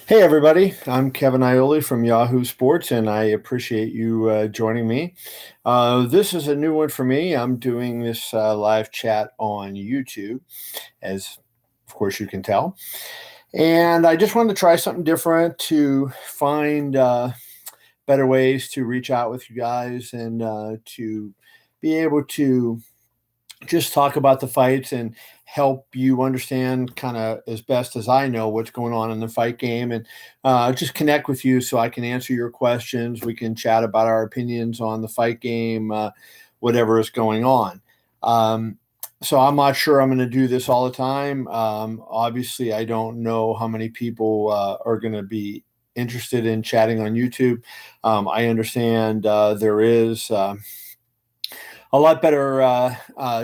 Hey, everybody. I'm Kevin Ioli from Yahoo Sports, and I appreciate you joining me. This is a new one for me. I'm doing this live chat on YouTube, as of course you can tell. And I just wanted to try something different to find better ways to reach out with you guys and to be able to just talk about the fights and help you understand kind of as best as I know what's going on in the fight game and just connect with you so I can answer your questions. We can chat about our opinions on the fight game, whatever is going on. So I'm not sure I'm going to do this all the time. Obviously, I don't know how many people are going to be interested in chatting on YouTube. I understand there is a lot better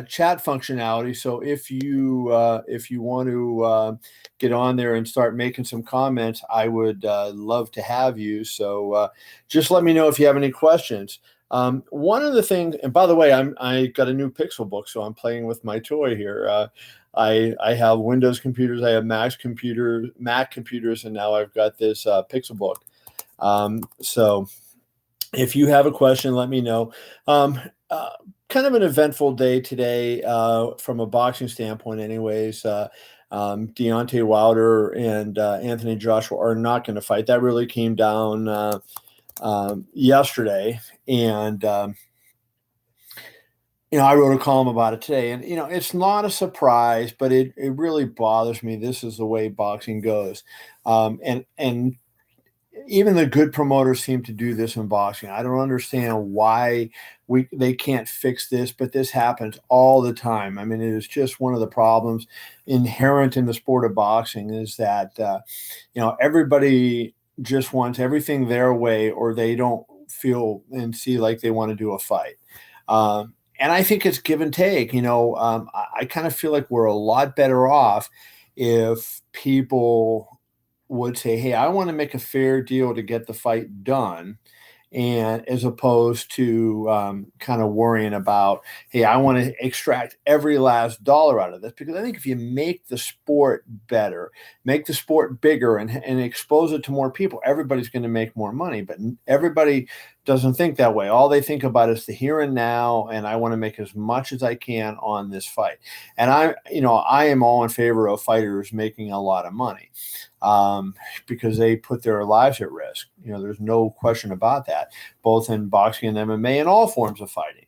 chat functionality. So if you want to get on there and start making some comments, I would love to have you. So just let me know if you have any questions. One of the things, and by the way, I got a new Pixel book, so I'm playing with my toy here. I have Windows computers, I have Mac computers, and now I've got this Pixel book. So if you have a question, let me know. Um, uh, Kind of an eventful day today from a boxing standpoint, anyways. Deontay Wilder and Anthony Joshua are not going to fight. That really came down yesterday. And, I wrote a column about it today. And, it's not a surprise, but it really bothers me. This is the way boxing goes. And even the good promoters seem to do this in boxing. I don't understand why they can't fix this, but this happens all the time. I mean, it is just one of the problems inherent in the sport of boxing is that everybody just wants everything their way, or they don't feel and see like they want to do a fight. And I think it's give and take. I kind of feel like we're a lot better off if people would say, "Hey, I want to make a fair deal to get the fight done," and as opposed to kind of worrying about, "Hey, I want to extract every last dollar out of this." Because I think if you make the sport better, make the sport bigger, and expose it to more people, everybody's going to make more money. But everybody doesn't think that way. All they think about is the here and now, and I want to make as much as I can on this fight. And I am all in favor of fighters making a lot of money because they put their lives at risk. There's no question about that, both in boxing and MMA and all forms of fighting.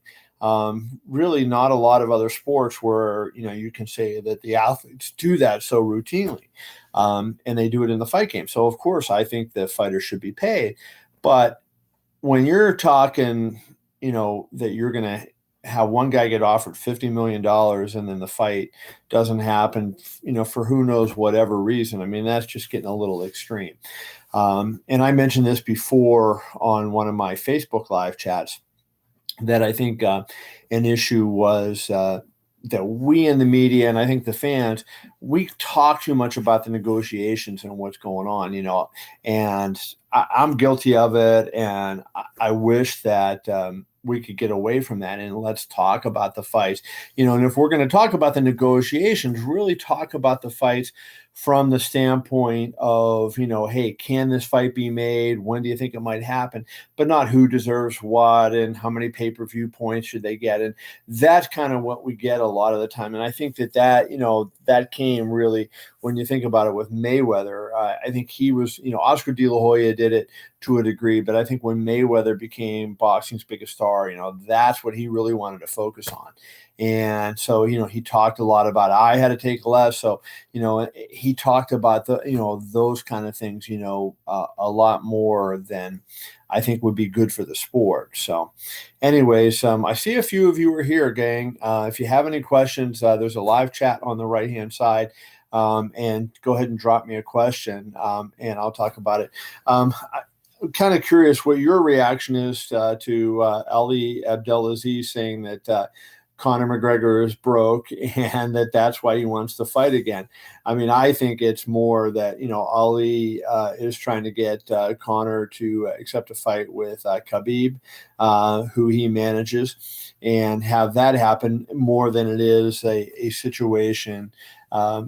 Really, not a lot of other sports where you can say that the athletes do that so routinely, and they do it in the fight game. So, of course, I think the fighters should be paid, but when you're talking, that you're going to have one guy get offered $50 million and then the fight doesn't happen, for who knows whatever reason. I mean, that's just getting a little extreme. And I mentioned this before on one of my Facebook live chats that I think an issue was that we in the media and I think the fans, we talk too much about the negotiations and what's going on, and I'm guilty of it. And I wish that we could get away from that and let's talk about the fights, and if we're going to talk about the negotiations, really talk about the fights from the standpoint of, hey, can this fight be made? When do you think it might happen? But not who deserves what and how many pay-per-view points should they get. And that's kind of what we get a lot of the time. And I think that came really, when you think about it, with Mayweather. I think he was, Oscar De La Hoya did it to a degree, but I think when Mayweather became boxing's biggest star, that's what he really wanted to focus on. And so, he talked a lot about I had to take less. So, he talked about those kind of things, a lot more than I think would be good for the sport. So, anyways, I see a few of you are here, gang. If you have any questions, there's a live chat on the right hand side. And go ahead and drop me a question, and I'll talk about it. I'm kind of curious what your reaction is to Ali Abdelaziz saying that Conor McGregor is broke and that's why he wants to fight again. I mean, I think it's more that, Ali is trying to get Conor to accept a fight with Khabib, who he manages, and have that happen more than it is a situation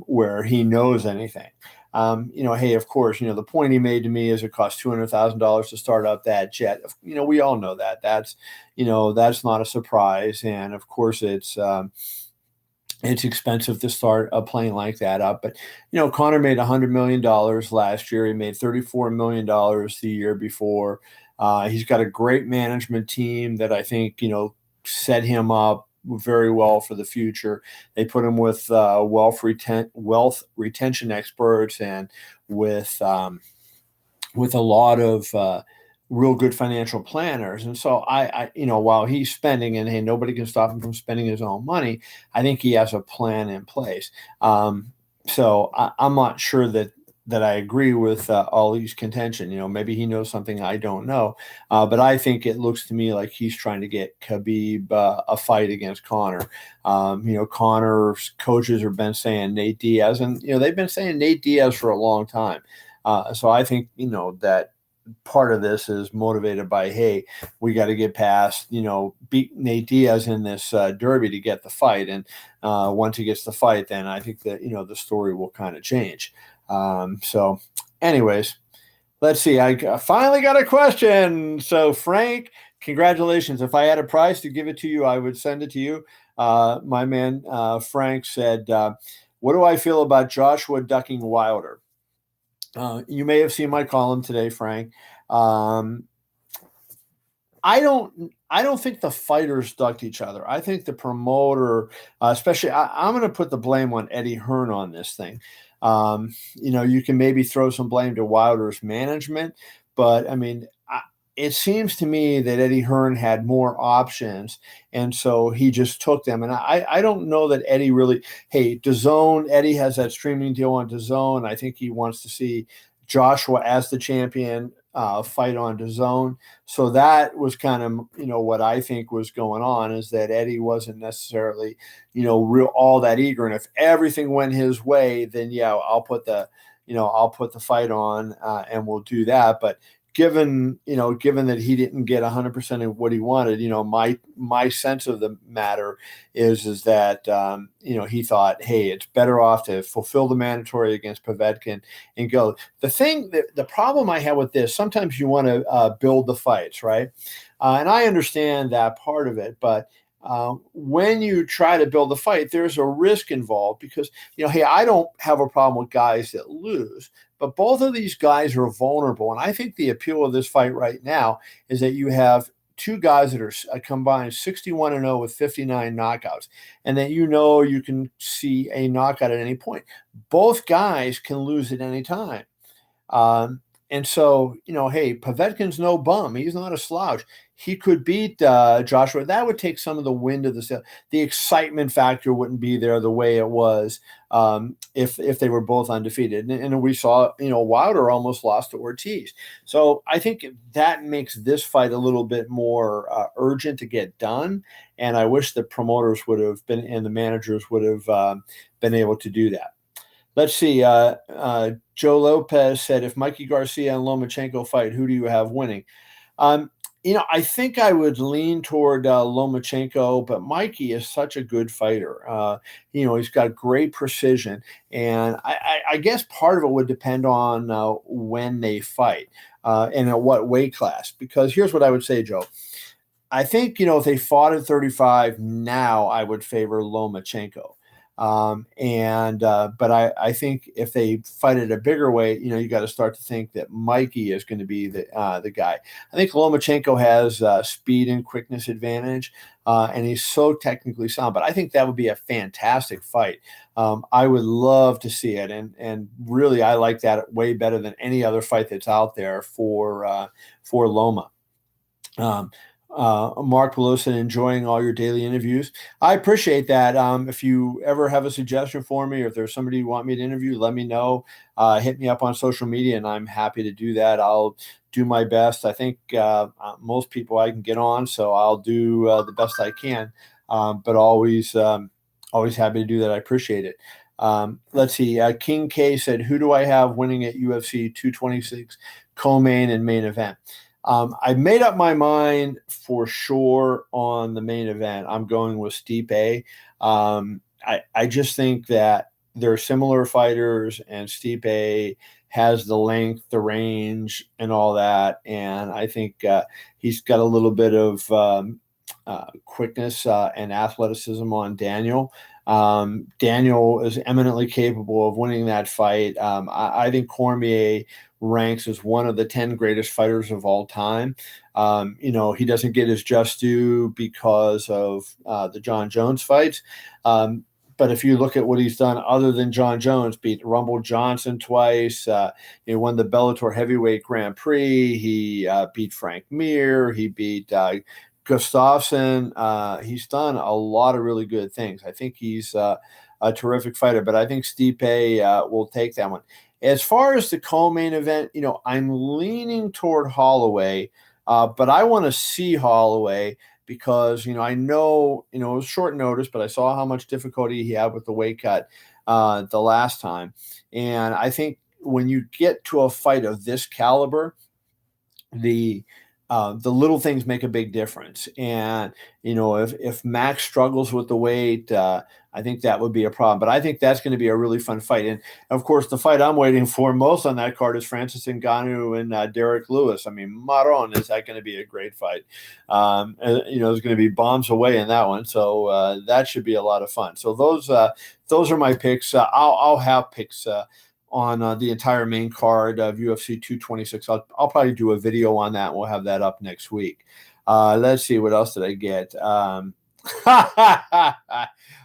where he knows anything. Hey, of course, the point he made to me is it cost $200,000 to start up that jet. We all know that. That's not a surprise. And of course, it's expensive to start a plane like that up. But, Conor made $100 million last year. He made $34 million the year before. He's got a great management team that I think, set him up very well for the future. They put him with wealth retention experts and with a lot of real good financial planners. And so while he's spending, and hey, nobody can stop him from spending his own money, I think he has a plan in place. So I'm not sure that I agree with Ali's contention. Maybe he knows something I don't know, but I think it looks to me like he's trying to get Khabib a fight against Conor. Conor's coaches have been saying Nate Diaz, and they've been saying Nate Diaz for a long time. So I think that part of this is motivated by, hey, we got to get past, beat Nate Diaz in this derby to get the fight. And once he gets the fight, then I think that, the story will kind of change. So anyways, let's see. I finally got a question. So Frank, congratulations. If I had a price to give it to you, I would send it to you. My man, Frank said, what do I feel about Joshua ducking Wilder? You may have seen my column today, Frank. I don't think the fighters ducked each other. I think the promoter, especially, I'm going to put the blame on Eddie Hearn on this thing. You can maybe throw some blame to Wilder's management, but I mean, it seems to me that Eddie Hearn had more options, and so he just took them. And I don't know that Eddie really, hey, DAZN, Eddie has that streaming deal on DAZN. I think he wants to see Joshua as the champion fight on DAZN. So that was kind of, what I think was going on, is that Eddie wasn't necessarily, real all that eager. And if everything went his way, then yeah, I'll put the fight on and we'll do that. But given that he didn't get 100% of what he wanted, my sense of the matter is that, he thought, hey, it's better off to fulfill the mandatory against Povetkin and go. The problem I have with this, sometimes you want to build the fights, right? And I understand that part of it, but when you try to build a fight, there's a risk involved because, hey, I don't have a problem with guys that lose, but both of these guys are vulnerable. And I think the appeal of this fight right now is that you have two guys that are combined 61-0 with 59 knockouts, and that you can see a knockout at any point. Both guys can lose at any time. And so, hey, Povetkin's no bum. He's not a slouch. He could beat Joshua. That would take some of the wind of the excitement factor wouldn't be there the way it was if they were both undefeated. And we saw, Wilder almost lost to Ortiz. So I think that makes this fight a little bit more urgent to get done. And I wish the promoters would have been and the managers would have been able to do that. Let's see. Joe Lopez said, if Mikey Garcia and Lomachenko fight, who do you have winning? I think I would lean toward Lomachenko, but Mikey is such a good fighter. He's got great precision. And I guess part of it would depend on when they fight and at what weight class. Because here's what I would say, Joe. I think, if they fought at 35 now, I would favor Lomachenko. But I think if they fight at a bigger weight, you got to start to think that Mikey is going to be the guy. I think Lomachenko has speed and quickness advantage, and he's so technically sound. But I think that would be a fantastic fight. I would love to see it, and really, I like that way better than any other fight that's out there for Loma. Mark Pelosi, enjoying all your daily interviews. I appreciate that. If you ever have a suggestion for me, or if there's somebody you want me to interview, let me know. Hit me up on social media, and I'm happy to do that. I'll do my best. I think most people I can get on, so I'll do the best I can. But always happy to do that. I appreciate it. Let's see. King K said, who do I have winning at UFC 226 co-main and main event? I made up my mind for sure on the main event. I'm going with Stipe. I just think that they're similar fighters, and Stipe has the length, the range, and all that. And I think he's got a little bit of quickness and athleticism on Daniel. Daniel is eminently capable of winning that fight. I think Cormier ranks as one of the 10 greatest fighters of all time. He doesn't get his just due because of the John Jones fights. But if you look at what he's done other than John Jones, beat Rumble Johnson twice, he won the Bellator Heavyweight Grand Prix, he beat Frank Mir, he beat Gustafsson. He's done a lot of really good things. I think he's a terrific fighter, but I think Stipe will take that one. As far as the co-main event, I'm leaning toward Holloway, but I want to see Holloway because, I know, it was short notice, but I saw how much difficulty he had with the weight cut the last time. And I think when you get to a fight of this caliber, the little things make a big difference. And, if Max struggles with the weight, I think that would be a problem. But I think that's going to be a really fun fight. And, of course, the fight I'm waiting for most on that card is Francis Ngannou and Derek Lewis. I mean, Maron, is that going to be a great fight? There's going to be bombs away in that one. So that should be a lot of fun. So those are my picks. I'll have picks on the entire main card of UFC 226. I'll probably do a video on that. We'll have that up next week. Let's see, what else did I get?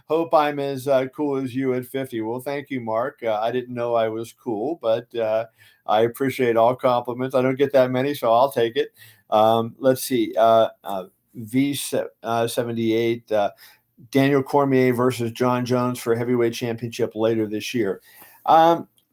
Hope I'm as cool as you at 50. Well, thank you, Mark. I didn't know I was cool, but I appreciate all compliments. I don't get that many, so I'll take it. Let's see. V78, Daniel Cormier versus John Jones for heavyweight championship later this year.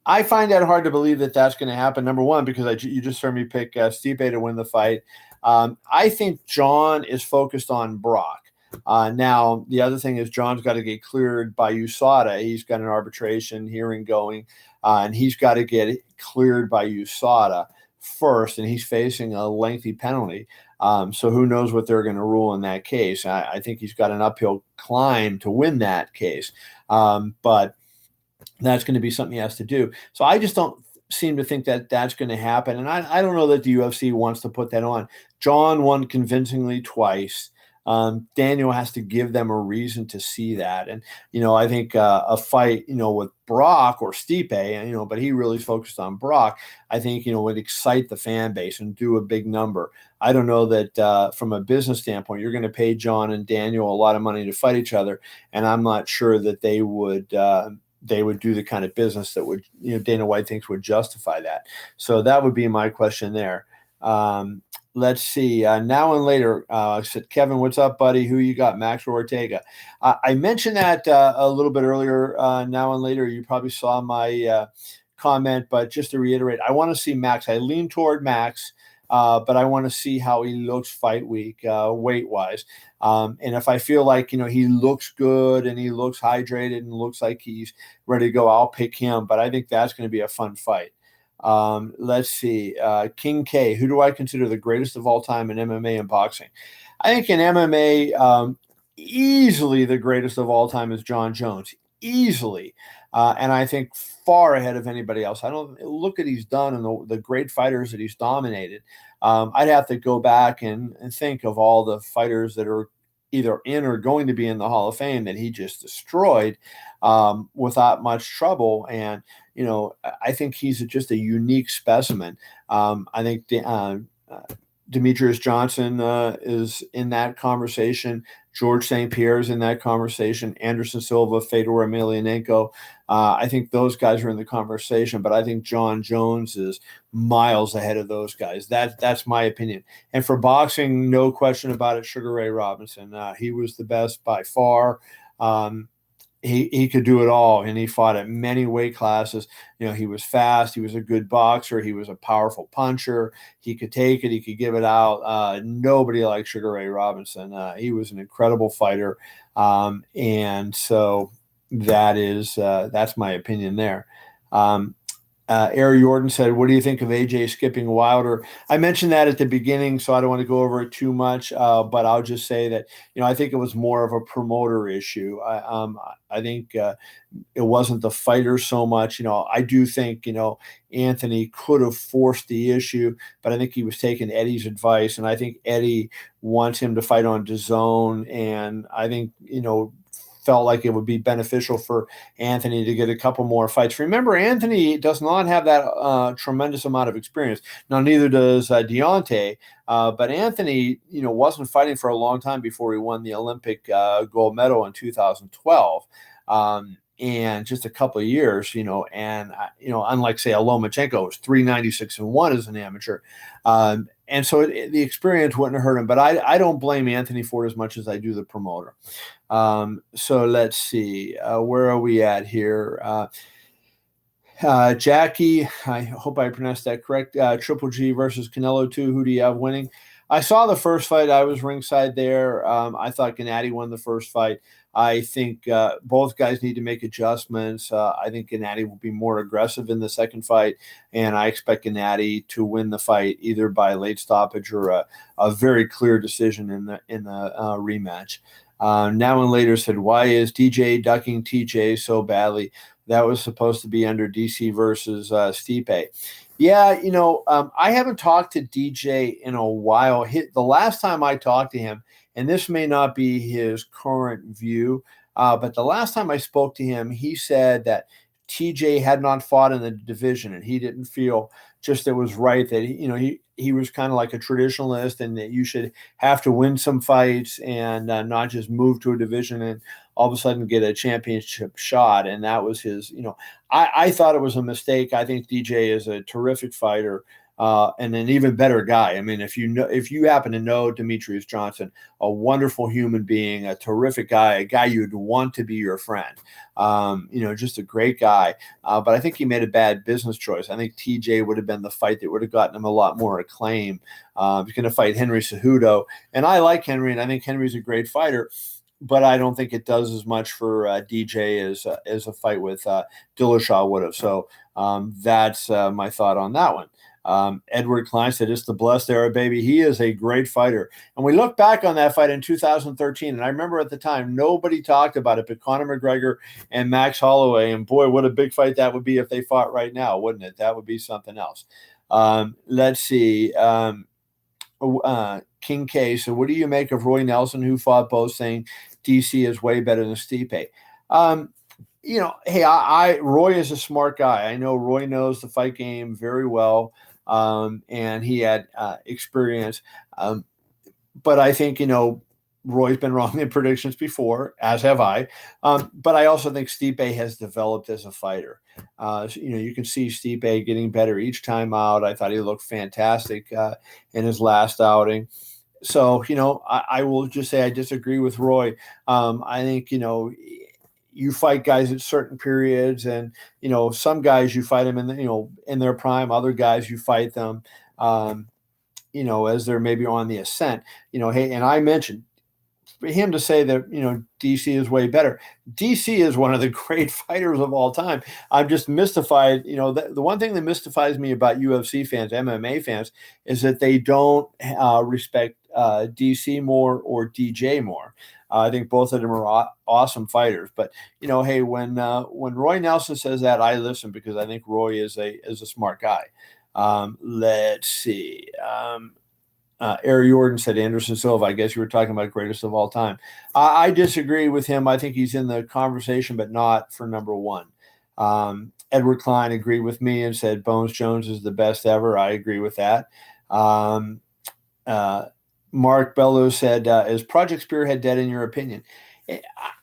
I find that hard to believe that that's going to happen. Number one, because you just heard me pick Stipe to win the fight. I think John is focused on Brock. Now, the other thing is John's got to get cleared by USADA. He's got an arbitration hearing going, and he's got to get cleared by USADA first, and he's facing a lengthy penalty. So who knows what they're going to rule in that case. I think he's got an uphill climb to win that case. But that's going to be something he has to do. So I just don't seem to think that that's going to happen. And I don't know that the UFC wants to put that on. John won convincingly twice. Daniel has to give them a reason to see that. And, I think a fight, with Brock or Stipe, but he really focused on Brock, I think, would excite the fan base and do a big number. I don't know that from a business standpoint, you're going to pay John and Daniel a lot of money to fight each other. And I'm not sure that they would do the kind of business that would, Dana White thinks would justify that. So that would be my question there. Let's see. Now and later, said Kevin, what's up, buddy? Who you got, Max or Ortega? I mentioned that a little bit earlier. Now and later, you probably saw my comment, but just to reiterate, I want to see Max. I lean toward Max, but I want to see how he looks fight week, weight-wise. And if I feel like, he looks good and he looks hydrated and looks like he's ready to go, I'll pick him. But I think that's going to be a fun fight. Let's see. King K, who do I consider the greatest of all time in MMA and boxing? I think in MMA, easily the greatest of all time is John Jones. Easily. And I think far ahead of anybody else. I don't look at he's done and the great fighters that he's dominated. I'd have to go back and think of all the fighters that are either in or going to be in the Hall of Fame that he just destroyed without much trouble. And, I think he's just a unique specimen. I think Demetrius Johnson is in that conversation. George St. Pierre is in that conversation. Anderson Silva, Fedor Emelianenko. I think those guys are in the conversation, but I think John Jones is miles ahead of those guys. That's my opinion. And for boxing, no question about it, Sugar Ray Robinson. He was the best by far. He could do it all, and he fought at many weight classes. He was fast. He was a good boxer. He was a powerful puncher. He could take it. He could give it out. Nobody like Sugar Ray Robinson. He was an incredible fighter, and so that's my opinion there. Ari Jordan said, "What do you think of AJ skipping Wilder?" I mentioned that at the beginning, so I don't want to go over it too much. But I'll just say that I think it was more of a promoter issue. I think it wasn't the fighter so much. I do think Anthony could have forced the issue, but I think he was taking Eddie's advice, and I think Eddie wants him to fight on DAZN, and I think felt like it would be beneficial for Anthony to get a couple more fights. Remember, Anthony does not have that tremendous amount of experience. Now, neither does Deontay, but Anthony, wasn't fighting for a long time before he won the Olympic gold medal in 2012. And just a couple of years, and unlike say a Lomachenko, was 396-1 as an amateur, and so the experience wouldn't hurt him. But I don't blame Anthony for it as much as I do the promoter. So let's see, where are we at here? Jackie, I hope I pronounced that correct. Triple G versus Canelo 2. Who do you have winning? I saw the first fight. I was ringside there. I thought Gennady won the first fight. I think both guys need to make adjustments. I think Gennady will be more aggressive in the second fight, and I expect Gennady to win the fight either by late stoppage or a very clear decision in the rematch. Now and later said, "Why is DJ ducking TJ so badly? That was supposed to be under DC versus Stipe." Yeah, I haven't talked to DJ in a while. The last time I talked to him, and this may not be his current view, but the last time I spoke to him, he said that TJ had not fought in the division, and he didn't feel just it was right that he was kind of like a traditionalist, and that you should have to win some fights and not just move to a division and all of a sudden get a championship shot. And that was his. I thought it was a mistake. I think DJ is a terrific fighter. And an even better guy. I mean, if you happen to know Demetrius Johnson, a wonderful human being, a terrific guy, a guy you'd want to be your friend, just a great guy. But I think he made a bad business choice. I think TJ would have been the fight that would have gotten him a lot more acclaim. He's going to fight Henry Cejudo, and I like Henry, and I think Henry's a great fighter. But I don't think it does as much for DJ as a fight with Dillashaw would have. So that's my thought on that one. Edward Klein said, "It's the blessed era, baby." He is a great fighter. And we look back on that fight in 2013, and I remember at the time, nobody talked about it, but Conor McGregor and Max Holloway, and boy, what a big fight that would be if they fought right now, wouldn't it? That would be something else. Let's see. King K, so what do you make of Roy Nelson, who fought both, saying DC is way better than Stipe? Hey, Roy is a smart guy. I know Roy knows the fight game very well. And he had experience. But I think, Roy's been wrong in predictions before, as have I. But I also think Stipe has developed as a fighter. You can see Stipe getting better each time out. I thought he looked fantastic in his last outing. So, I will just say I disagree with Roy. I think, you fight guys at certain periods, and some guys you fight them in their prime. Other guys you fight them, as they're maybe on the ascent. Hey, and I mentioned for him to say that DC is way better. DC is one of the great fighters of all time. I'm just mystified. The one thing that mystifies me about UFC fans, MMA fans, is that they don't respect DC more or DJ more. I think both of them are awesome fighters. But hey, when Roy Nelson says that, I listen, because I think Roy is a smart guy. Let's see. Ari Jordan said Anderson Silva. I guess you were talking about greatest of all time. I disagree with him. I think he's in the conversation, but not for number one. Edward Klein agreed with me and said Bones Jones is the best ever. I agree with that. Mark Bellows said, is Project Spearhead dead in your opinion?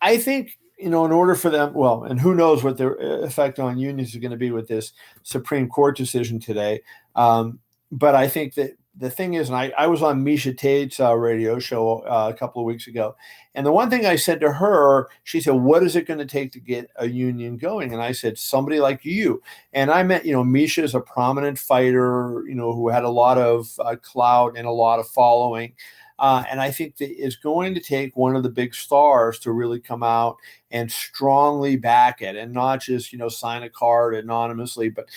I think, in order for them, and who knows what the effect on unions is going to be with this Supreme Court decision today. But I think that the thing is, and I was on Misha Tate's radio show a couple of weeks ago, and the one thing I said to her, she said, "What is it going to take to get a union going?" And I said, "Somebody like you." And I meant, Misha is a prominent fighter, who had a lot of clout and a lot of following. And I think that it's going to take one of the big stars to really come out and strongly back it, and not just, sign a card anonymously, but,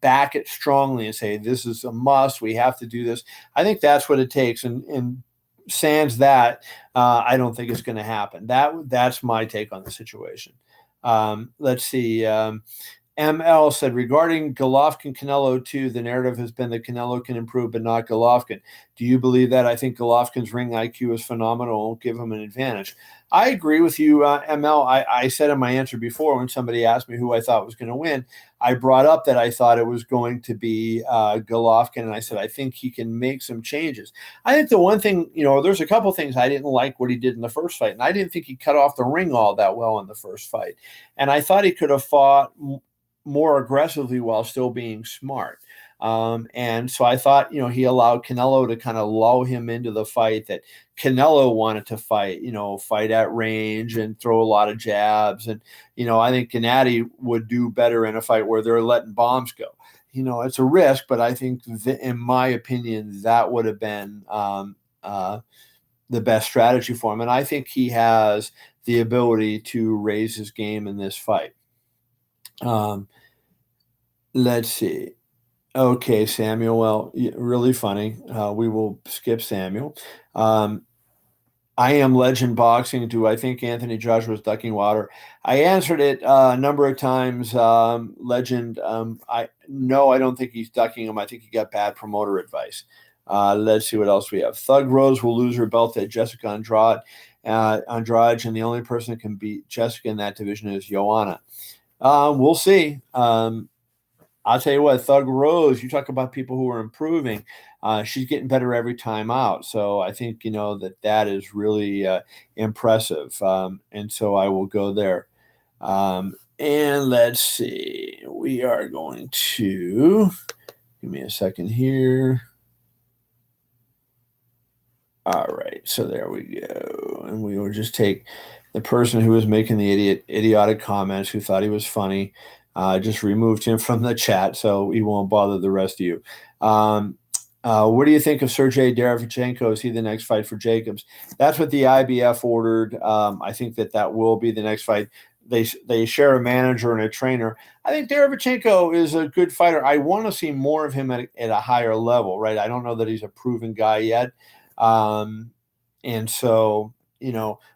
back it strongly and say, this is a must. We have to do this. I think that's what it takes. And sans that, I don't think it's going to happen. That's my take on the situation. Let's see. ML said, regarding Golovkin Canelo 2, the narrative has been that Canelo can improve, but not Golovkin. Do you believe that? I think Golovkin's ring IQ is phenomenal. Will give him an advantage. I agree with you, ML. I said in my answer before, when somebody asked me who I thought was going to win, I brought up that I thought it was going to be Golovkin, and I said I think he can make some changes. I think the one thing, there's a couple things I didn't like what he did in the first fight, and I didn't think he cut off the ring all that well in the first fight. And I thought he could have fought more aggressively while still being smart. And so I thought, he allowed Canelo to kind of lull him into the fight that Canelo wanted to fight, fight at range and throw a lot of jabs. And, I think Gennady would do better in a fight where they're letting bombs go. It's a risk, but I think in my opinion, that would have been the best strategy for him. And I think he has the ability to raise his game in this fight. Let's see. Okay, Samuel. Well, really funny. We will skip Samuel. I am Legend Boxing. Do I think Anthony Joshua was ducking water? I answered it a number of times. Legend. I don't think he's ducking him. I think he got bad promoter advice. Let's see what else we have. Thug Rose will lose her belt to Jessica Andrade, and the only person that can beat Jessica in that division is Joanna. We'll see. I'll tell you what, Thug Rose, you talk about people who are improving. She's getting better every time out. So I think, that is really impressive. And so I will go there. And let's see. We are going to, give me a second here. All right. So there we go. And we will just take the person who was making the idiotic comments, who thought he was funny. Just removed him from the chat, so we won't bother the rest of you. What do you think of Sergey Derevchenko? Is he the next fight for Jacobs? That's what the IBF ordered. I think that will be the next fight. They share a manager and a trainer. I think Derevchenko is a good fighter. I want to see more of him at a higher level, right? I don't know that he's a proven guy yet. And so,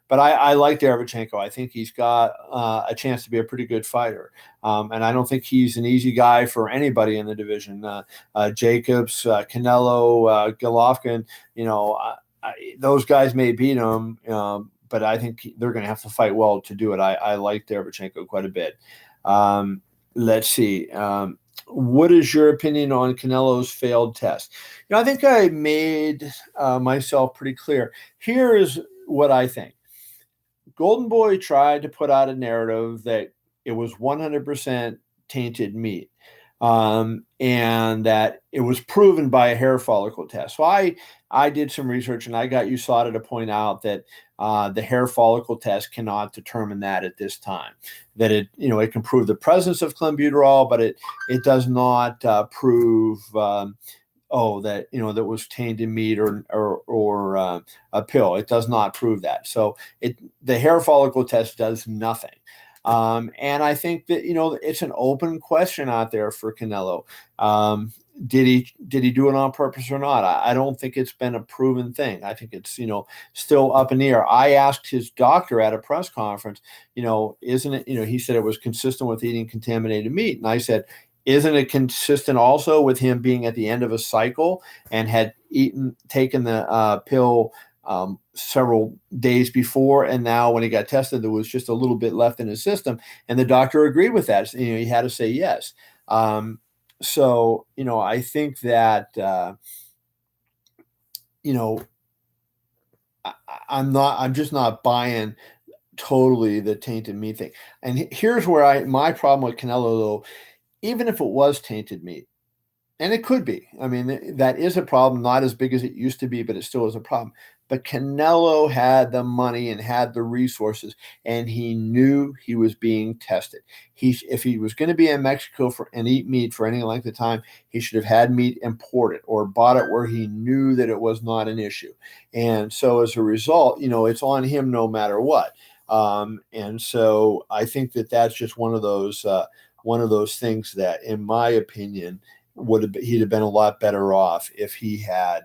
but I like Derevchenko. I think he's got a chance to be a pretty good fighter. And I don't think he's an easy guy for anybody in the division. Jacobs, Canelo, Golovkin, those guys may beat him, but I think they're going to have to fight well to do it. I like Derevchenko quite a bit. Let's see. What is your opinion on Canelo's failed test? I think I made myself pretty clear. Here is what I think. Golden Boy tried to put out a narrative that it was 100% tainted meat, and that it was proven by a hair follicle test. So I did some research, and I got USADA to point out that the hair follicle test cannot determine that at this time. That it can prove the presence of clenbuterol, but it does not prove that that was tainted meat or a pill. It does not prove that. So the hair follicle test does nothing. And I think that it's an open question out there for Canelo. Did he do it on purpose or not? I don't think it's been a proven thing. I think it's still up in the air. I asked his doctor at a press conference, isn't it? He said it was consistent with eating contaminated meat, and I said, isn't it consistent also with him being at the end of a cycle and had taken the pill several days before, and now when he got tested, there was just a little bit left in his system, and the doctor agreed with that. He had to say yes. So I think that I'm just not buying totally the tainted meat thing. And here's where my problem with Canelo, though. Even if it was tainted meat, and it could be, I mean, that is a problem, not as big as it used to be, but it still is a problem. But Canelo had the money and had the resources, and he knew he was being tested. If he was going to be in Mexico and eat meat for any length of time, he should have had meat imported or bought it where he knew that it was not an issue. And so as a result, it's on him no matter what. And so I think that that's just one of those things that, in my opinion, he'd have been a lot better off if he had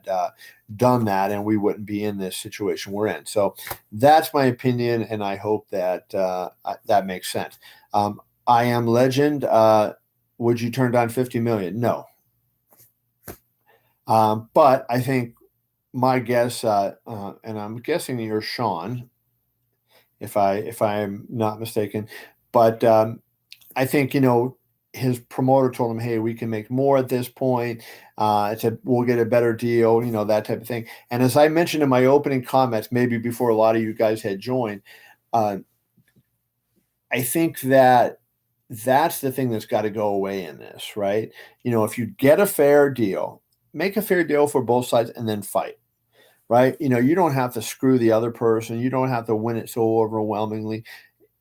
done that, and we wouldn't be in this situation we're in. So that's my opinion, and I hope that that makes sense. I Am Legend. Would you turn down $50 million? No. But I think my guess, and I'm guessing you're Sean, if I'm not mistaken, but I think his promoter told him, "Hey, we can make more at this point. We'll get a better deal," that type of thing. And as I mentioned in my opening comments, maybe before a lot of you guys had joined, I think that that's the thing that's got to go away in this, right? If you get a fair deal, make a fair deal for both sides, and then fight. Right? You don't have to screw the other person. You don't have to win it so overwhelmingly.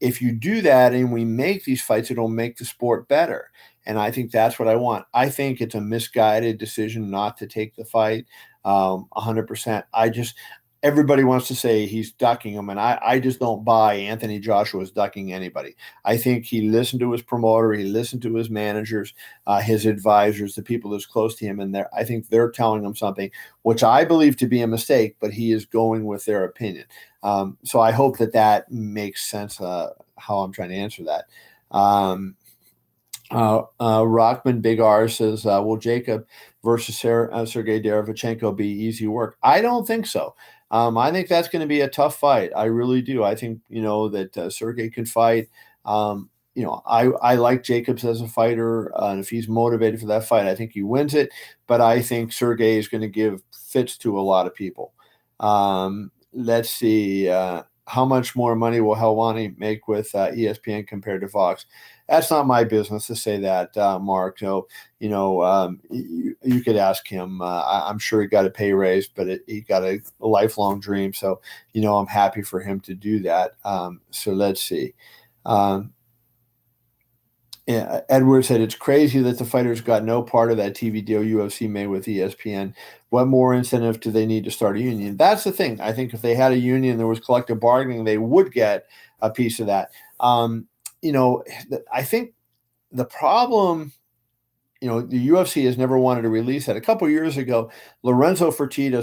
If you do that and we make these fights, it'll make the sport better. And I think that's what I want. I think it's a misguided decision not to take the fight 100%. Everybody wants to say he's ducking him, and I just don't buy Anthony Joshua's ducking anybody. I think he listened to his promoter, he listened to his managers, his advisors, the people that's close to him, and I think they're telling him something, which I believe to be a mistake, but he is going with their opinion. So I hope that makes sense, how I'm trying to answer that. Rockman Big R says, will Jacob versus Sergey Derevchenko be easy work? I don't think so. I think that's going to be a tough fight. I really do. I think, that Sergey can fight. I like Jacobs as a fighter. And if he's motivated for that fight, I think he wins it. But I think Sergey is going to give fits to a lot of people. Let's see. How much more money will Helwani make with ESPN compared to Fox? That's not my business to say that, Mark. So, you could ask him. I'm sure he got a pay raise, but he got a lifelong dream. So, I'm happy for him to do that. So let's see. Yeah, Edward said it's crazy that the fighters got no part of that TV deal UFC made with ESPN. What more incentive do they need to start a union? That's the thing. I think if they had a union, there was collective bargaining, they would get a piece of that. I think the problem, the UFC has never wanted to release that. A couple of years ago, Lorenzo Fertitta,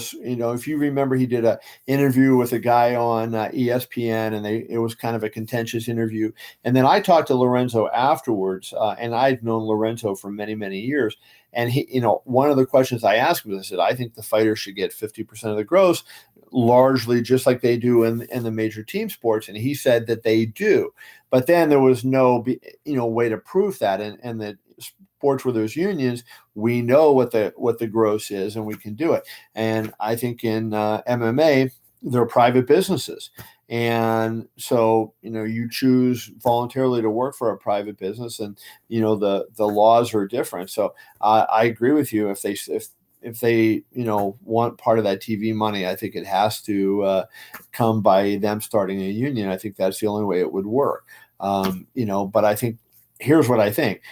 if you remember, he did an interview with a guy on ESPN, and it was kind of a contentious interview. And then I talked to Lorenzo afterwards, and I'd known Lorenzo for many, many years. And he, one of the questions I asked him, I said, I think the fighters should get 50% of the gross, largely just like they do in the major team sports. And he said that they do. But then there was no, way to prove that. And the sports where there's unions, we know what the gross is, and we can do it. And I think in MMA, they're private businesses. And so, you choose voluntarily to work for a private business, and, the laws are different. So I agree with you. If they want part of that TV money, I think it has to come by them starting a union. I think that's the only way it would work. But I think here's what I think.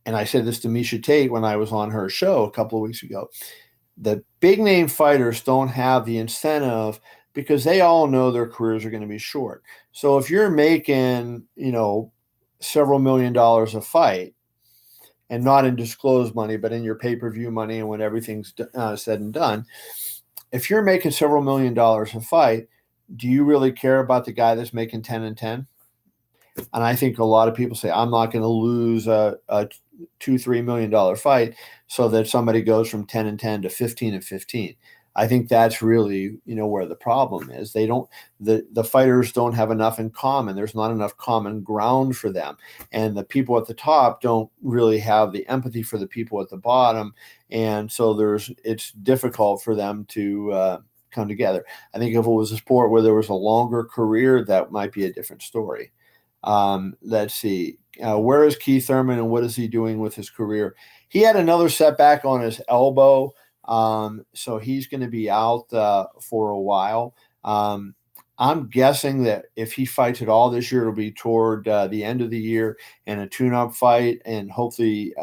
And I said this to Misha Tate when I was on her show a couple of weeks ago. The big name fighters don't have the incentive because they all know their careers are going to be short. So if you're making, several $1 million a fight, and not in disclosed money, but in your pay-per-view money and when everything's said and done, if you're making several $1 million a fight, do you really care about the guy that's making 10 and 10? And I think a lot of people say, I'm not going to lose a $2-3 million fight so that somebody goes from 10 and 10 to 15 and 15. I think that's really, where the problem is. The fighters don't have enough in common. There's not enough common ground for them. And the people at the top don't really have the empathy for the people at the bottom. And so it's difficult for them to come together. I think if it was a sport where there was a longer career, that might be a different story. Let's see. Where is Keith Thurman, and what is he doing with his career? He had another setback on his elbow, So he's going to be out for a while. I'm guessing that if he fights at all this year, it'll be toward the end of the year and a tune-up fight, and hopefully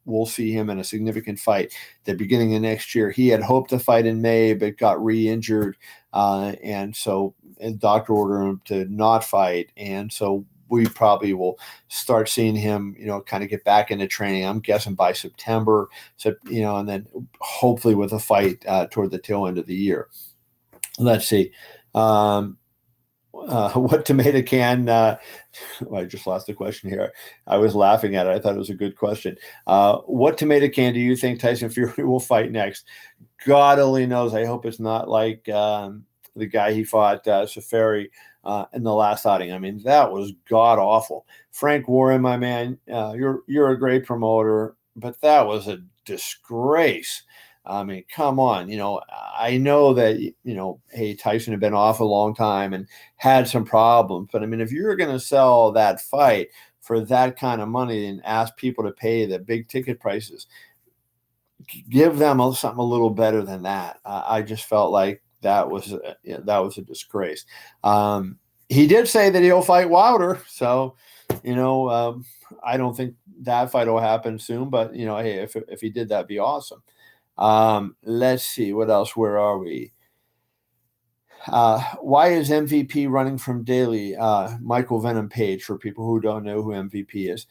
we'll see him in a significant fight the beginning of next year. He had hoped to fight in May, but got re-injured, and so the doctor ordered him to not fight, and so we probably will start seeing him, kind of get back into training. I'm guessing by September, so and then hopefully with a fight toward the tail end of the year. Let's see. What tomato can I just lost the question here. I was laughing at it. I thought it was a good question. What tomato can do you think Tyson Fury will fight next? God only knows. I hope it's not like the guy he fought, Safari, in the last outing. I mean, that was god awful. Frank Warren, my man, you're a great promoter, but that was a disgrace. I mean, come on. I know that, hey, Tyson had been off a long time and had some problems. But I mean, if you're going to sell that fight for that kind of money and ask people to pay the big ticket prices, give them something a little better than that. I just felt like that was a disgrace. He did say that he'll fight Wilder. So, I don't think that fight will happen soon. But, hey, if he did, that'd be awesome. Let's see what else. Where are we? Why is MVP running from Daly? Michael Venom Page, for people who don't know who MVP is.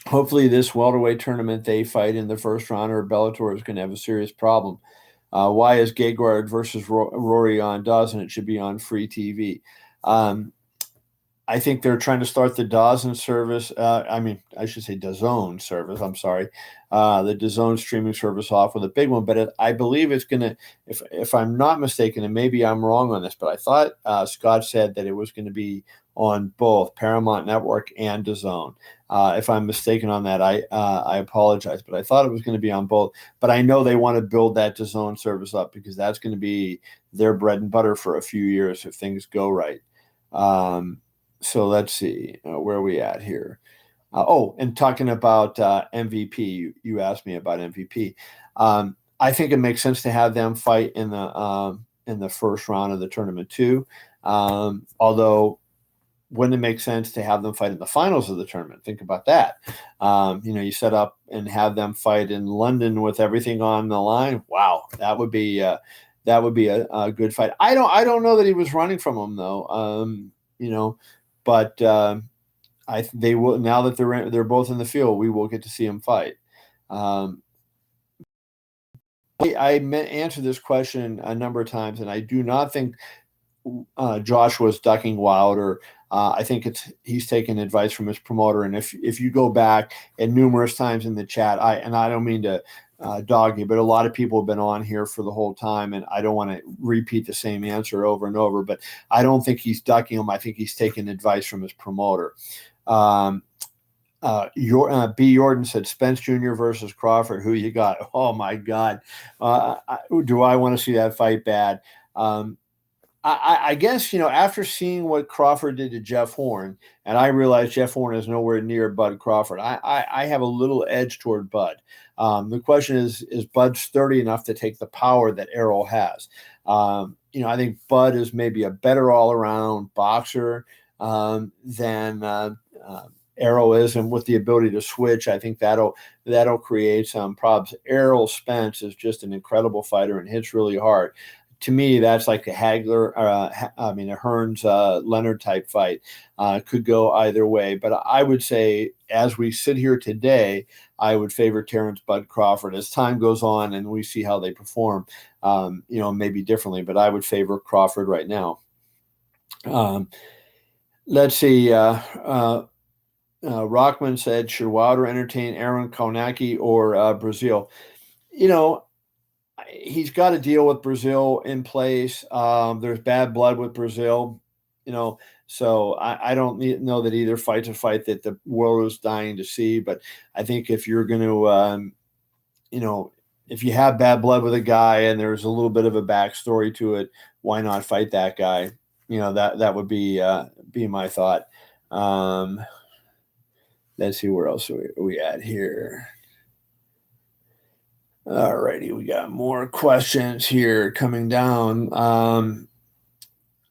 Hopefully this welterweight tournament they fight in the first round, or Bellator is going to have a serious problem. Why is Gegard versus Rory on DAZN? It should be on free TV. I think they're trying to start the DAZN service. I should say DAZN service. I'm sorry. The DAZN streaming service off with a big one. But I believe it's going to, if I'm not mistaken, and maybe I'm wrong on this, but I thought Scott said that it was going to be on both Paramount Network and DAZN. If I'm mistaken on that, I apologize. But I thought it was going to be on both. But I know they want to build that DAZN service up because that's going to be their bread and butter for a few years if things go right. So let's see, where are we at here? And talking about MVP, you asked me about MVP. I think it makes sense to have them fight in the first round of the tournament too. Although, wouldn't it make sense to have them fight in the finals of the tournament? Think about that. You set up and have them fight in London with everything on the line. Wow, that would be a good fight. I don't know that he was running from him though. But they will, now that they're both in the field, we will get to see them fight. I answered this question a number of times, and I do not think Josh was ducking Wilder. I think he's taking advice from his promoter. And if you go back and numerous times in the chat, I don't mean to dog you, but a lot of people have been on here for the whole time, and I don't want to repeat the same answer over and over, but I don't think he's ducking him. I think he's taking advice from his promoter. B. Jordan said Spence Jr. versus Crawford. Who you got? Oh my God. Do I want to see that fight bad? I guess, after seeing what Crawford did to Jeff Horn, and I realize Jeff Horn is nowhere near Bud Crawford, I have a little edge toward Bud. The question is Bud sturdy enough to take the power that Errol has? I think Bud is maybe a better all-around boxer than Errol is, and with the ability to switch, I think that'll create some problems. Errol Spence is just an incredible fighter and hits really hard. To me, that's like a Hagler, a Hearns Leonard type fight. Could go either way, but I would say, as we sit here today, I would favor Terrence Bud Crawford. As time goes on and we see how they perform, maybe differently, but I would favor Crawford right now. Let's see. Rockman said, should Wilder entertain Aaron Kownacki or Brazil? He's got a deal with Brazil in place. There's bad blood with Brazil, so I don't know that either fight's a fight that the world is dying to see. But I think if you're going to, if you have bad blood with a guy and there's a little bit of a backstory to it, why not fight that guy? That would be my thought. Let's see, where else are we at here? All righty, we got more questions here coming down.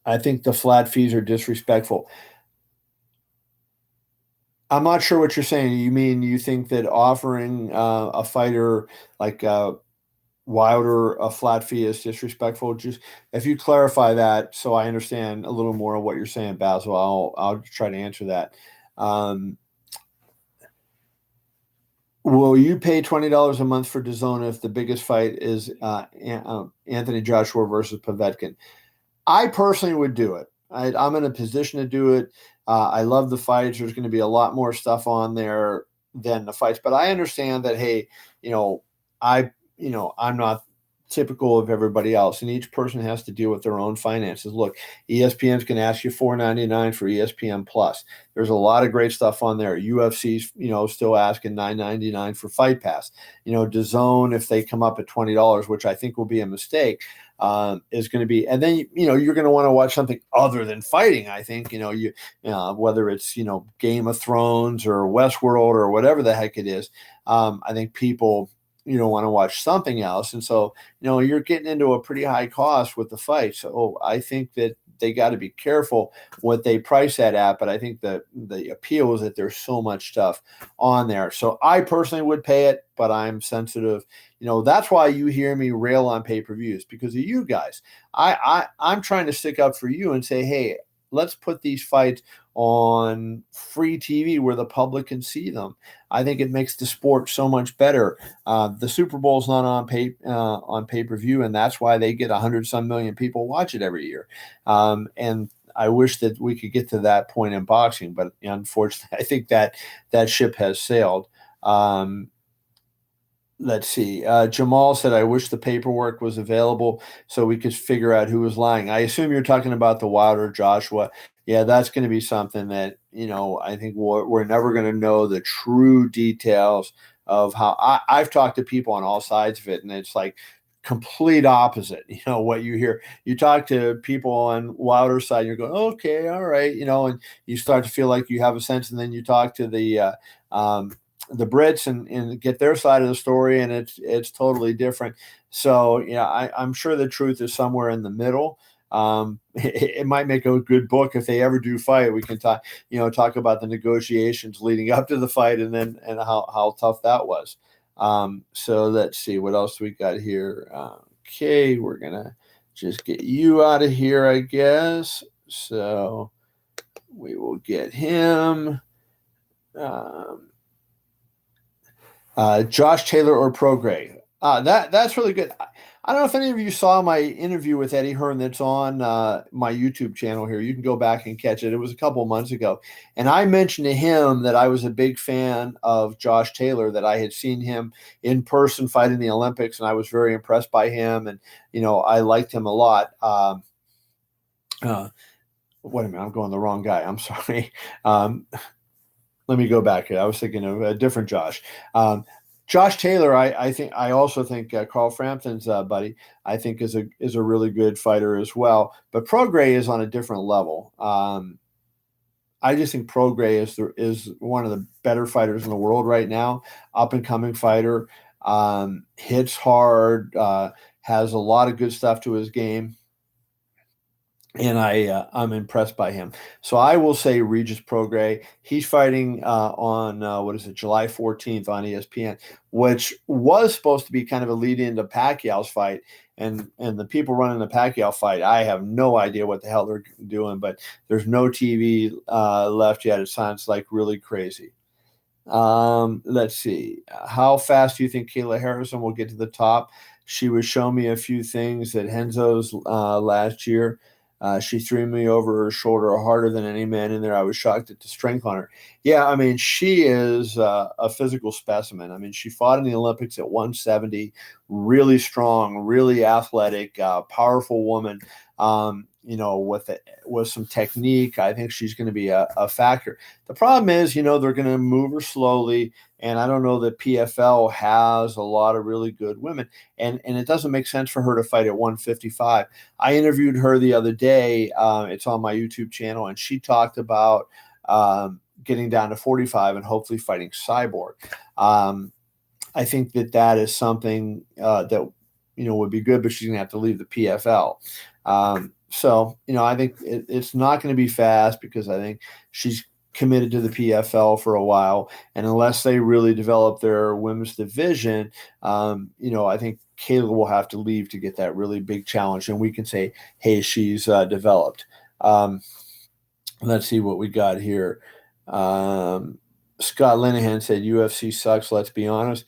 I think the flat fees are disrespectful. I'm not sure what you're saying. You mean you think that offering a fighter like Wilder a flat fee is disrespectful? Just if you clarify that, so I understand a little more of what you're saying, Basil, I'll try to answer that. Um, will you pay $20 a month for DAZN if the biggest fight is Anthony Joshua versus Povetkin? I personally would do it. I'm in a position to do it. I love the fights. There's going to be a lot more stuff on there than the fights, but I understand that. Hey, you know, I'm not typical of everybody else, and each person has to deal with their own finances. Look, ESPN's going to ask you $4.99 for ESPN Plus. There's a lot of great stuff on there. UFC's, still asking $9.99 for Fight Pass. DAZN, if they come up at $20, which I think will be a mistake, is going to be, and then you're going to want to watch something other than fighting. I think whether it's Game of Thrones or Westworld or whatever the heck it is. I think people want to watch something else, and so you're getting into a pretty high cost with the fight. So I think that they got to be careful what they price that at. But I think that the appeal is that there's so much stuff on there. So I personally would pay it, but I'm sensitive. That's why you hear me rail on pay-per-views, because of you guys. I'm trying to stick up for you and say, hey, let's put these fights on free TV where the public can see them. I think it makes the sport so much better. The Super Bowl's not on pay-per-view, and that's why they get 100-some million people watch it every year. And I wish that we could get to that point in boxing, but unfortunately, I think that ship has sailed. Let's see. Jamal said, I wish the paperwork was available so we could figure out who was lying. I assume you're talking about the Wilder Joshua. Yeah, that's going to be something that, I think we're never going to know the true details of how I've talked to people on all sides of it, and it's like complete opposite. What you hear. You talk to people on Wilder's side, you're going, okay, all right, and you start to feel like you have a sense, and then you talk to the Brits and get their side of the story, and it's totally different. So I'm sure the truth is somewhere in the middle. It might make a good book if they ever do fight. We can talk about the negotiations leading up to the fight, and how tough that was. So let's see what else we got here. Okay, we're gonna just get you out of here, I guess. So we will get him. Josh Taylor or Prograis. That's really good. I don't know if any of you saw my interview with Eddie Hearn that's on my YouTube channel here. You can go back and catch it. It was a couple of months ago. And I mentioned to him that I was a big fan of Josh Taylor, that I had seen him in person fight in the Olympics, and I was very impressed by him. And, I liked him a lot. Wait a minute, I'm going the wrong guy. I'm sorry. Let me go back here. I was thinking of a different Josh. Josh Taylor, I also think Carl Frampton's buddy, I think is a really good fighter as well. But Prograis is on a different level. I just think Prograis is one of the better fighters in the world right now. Up and coming fighter, hits hard, has a lot of good stuff to his game. And I'm impressed by him. So I will say Regis Prograis. He's fighting on July 14th on ESPN, which was supposed to be kind of a lead into Pacquiao's fight. And the people running the Pacquiao fight, I have no idea what the hell they're doing, but there's no TV left yet. It sounds like really crazy. Let's see. How fast do you think Kayla Harrison will get to the top? She was showing me a few things at Henzo's last year. She threw me over her shoulder harder than any man in there. I was shocked at the strength on her. Yeah, I mean, she is a physical specimen. I mean, she fought in the Olympics at 170, really strong, really athletic, powerful woman. With some technique, I think she's going to be a factor. The problem is, they're going to move her slowly, and I don't know that PFL has a lot of really good women, and it doesn't make sense for her to fight at 155. I interviewed her the other day. It's on my YouTube channel, and she talked about getting down to 45 and hopefully fighting Cyborg. I think that is something that would be good, but she's gonna have to leave the PFL. So I think it's not going to be fast because I think she's committed to the PFL for a while, and unless they really develop their women's division, I think Kayla will have to leave to get that really big challenge, and we can say, hey, she's developed. Um, let's see what we got here. Um, Scott Linehan said UFC sucks. Let's be honest.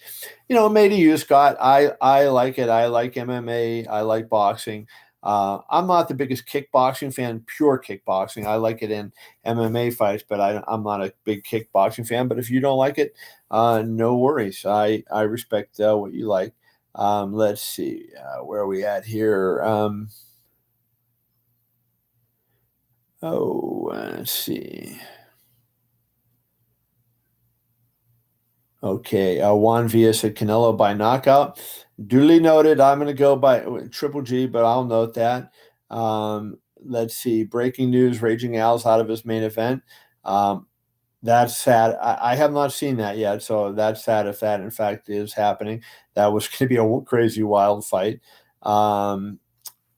May to you, Scott. I like it. I like MMA. I like boxing. I'm not the biggest kickboxing fan, pure kickboxing. I like it in MMA fights, but I'm not a big kickboxing fan. But if you don't like it, no worries. I respect what you like. Let's see. Where are we at here? Let's see. Okay, Juan Villa said Canelo by knockout. Duly noted. I'm going to go by Triple G, but I'll note that. Let's see. Breaking news: Raging Al's out of his main event. Um, that's sad. I have not seen that yet, so that's sad if that in fact is happening. That was going to be a crazy wild fight. Um,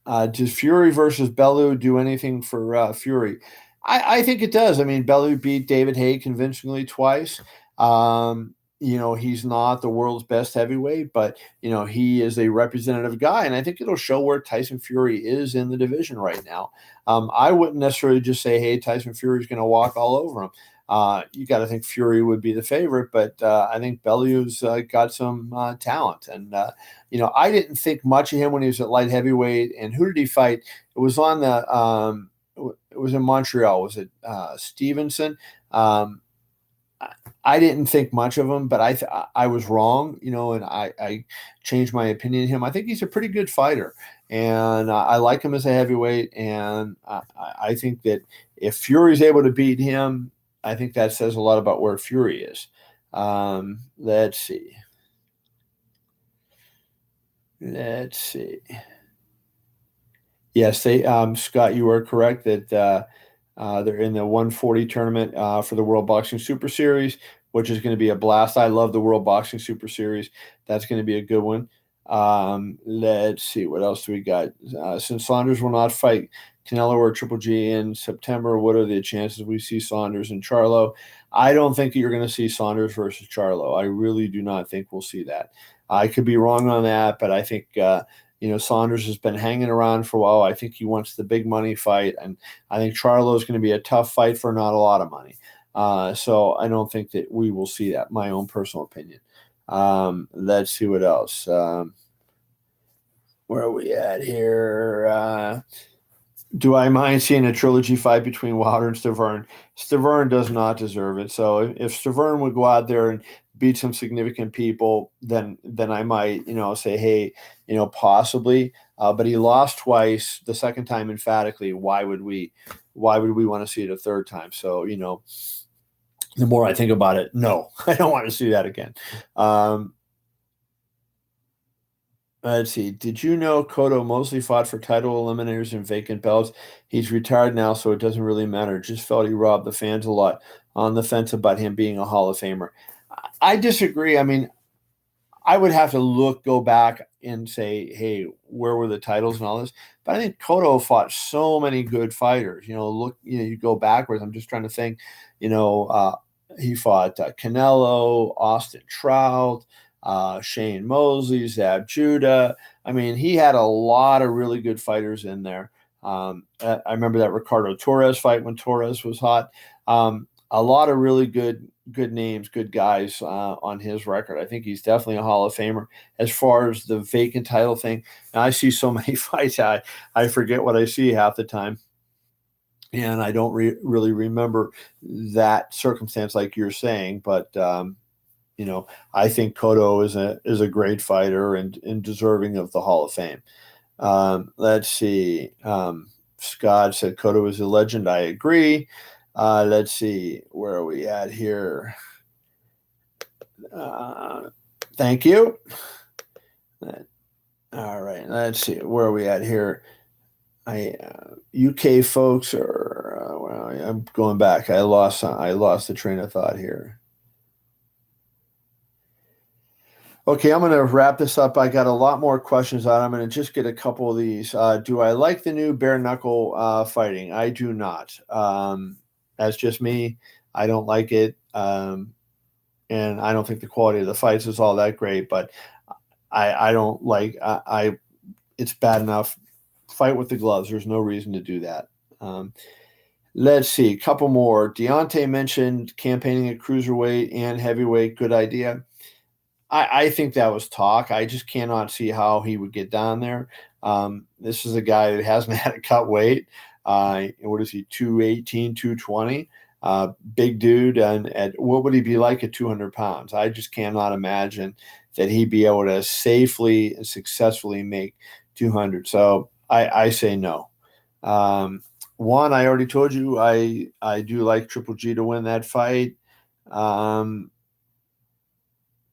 does Fury versus Bellew do anything for Fury? I think it does. I mean, Bellew beat David Haye convincingly twice. He's not the world's best heavyweight, but he is a representative guy, and I think it'll show where Tyson Fury is in the division right now. I wouldn't necessarily just say, "Hey, Tyson Fury's going to walk all over him." You got to think Fury would be the favorite, but I think Bellew's got some talent, and I didn't think much of him when he was at light heavyweight. And who did he fight? It was on the it was in Montreal. Was it Stevenson? Um, I didn't think much of him, but I was wrong, and I changed my opinion of him. I think he's a pretty good fighter, and I like him as a heavyweight. And I think that if Fury's able to beat him, I think that says a lot about where Fury is. Let's see. Let's see. Yes, they Scott, you are correct that they're in the 140 tournament for the World Boxing Super Series, which is going to be a blast. I love the World Boxing Super Series. That's going to be a good one. Let's see, what else do we got? Since Saunders will not fight Canelo or Triple G in September, what are the chances we see Saunders and Charlo? I don't think you're going to see Saunders versus Charlo. I really do not think we'll see that. I could be wrong on that, but I think Saunders has been hanging around for a while. I think he wants the big money fight, and I think Charlo is going to be a tough fight for not a lot of money. So I don't think that we will see that. My own personal opinion. Let's see what else. Where are we at here? Do I mind seeing a trilogy fight between Wilder and Stavern? Stavern does not deserve it. So if Stavern would go out there and beat some significant people, then I might say, hey, possibly. But he lost twice. The second time emphatically. Why would we want to see it a third time? So the more I think about it, no, I don't want to see that again. Um, let's see. Did you know Cotto mostly fought for title eliminators and vacant belts? He's retired now, so it doesn't really matter. Just felt he robbed the fans a lot. On the fence about him being a Hall of Famer. I disagree. I mean, I would have to go back and say, hey, where were the titles and all this? But I think Cotto fought so many good fighters. You go backwards. I'm just trying to think. He fought Canelo, Austin Trout, Shane Mosley, Zab Judah. I mean, he had a lot of really good fighters in there. I remember that Ricardo Torres fight when Torres was hot. A lot of really good names, good guys on his record. I think he's definitely a Hall of Famer. As far as the vacant title thing, and I see so many fights, I forget what I see half the time, and I don't really remember that circumstance like you're saying. But I think Cotto is a great fighter and deserving of the Hall of Fame. Let's see. Scott said Cotto is a legend. I agree. Let's see. Where are we at here? Thank you. All right. Let's see. Where are we at here? UK folks are. Well, I'm going back. I lost the train of thought here. Okay, I'm going to wrap this up. I got a lot more questions on. I'm going to just get a couple of these. Do I like the new bare knuckle fighting? I do not. That's just me. I don't like it, and I don't think the quality of the fights is all that great. But I don't like. It's bad enough. Fight with the gloves. There's no reason to do that. Um, let's see, a couple more. Deontay mentioned campaigning at cruiserweight and heavyweight. Good idea. I think that was talk. I just cannot see how he would get down there. This is a guy that hasn't had a cut weight. What is he, 218, 220? Big dude. And what would he be like at 200 pounds? I just cannot imagine that he'd be able to safely and successfully make 200. So I say no. One, I already told you I do like Triple G to win that fight. All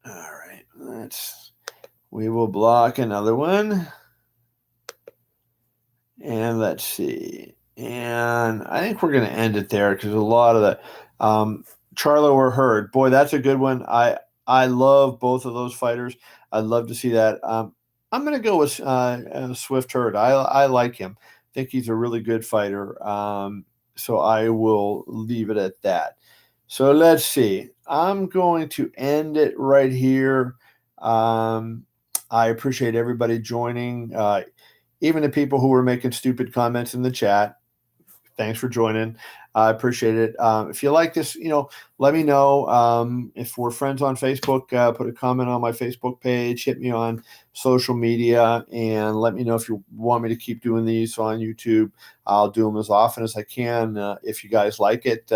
right, we will block another one. And let's see. And I think we're going to end it there because a lot of the Charlo or Hurd, boy, that's a good one. I love both of those fighters. I'd love to see that. I'm going to go with Swift Hurd. I like him. I think he's a really good fighter. So I will leave it at that. So let's see. I'm going to end it right here. I appreciate everybody joining. Even the people who were making stupid comments in the chat, thanks for joining. I appreciate it. If you like this, let me know. If we're friends on Facebook, put a comment on my Facebook page, hit me on social media, and let me know if you want me to keep doing these on YouTube. I'll do them as often as I can. If you guys like it,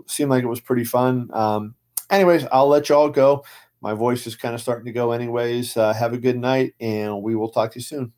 seemed like it was pretty fun. Anyways, I'll let you all go. My voice is kind of starting to go anyways. Have a good night, and we will talk to you soon.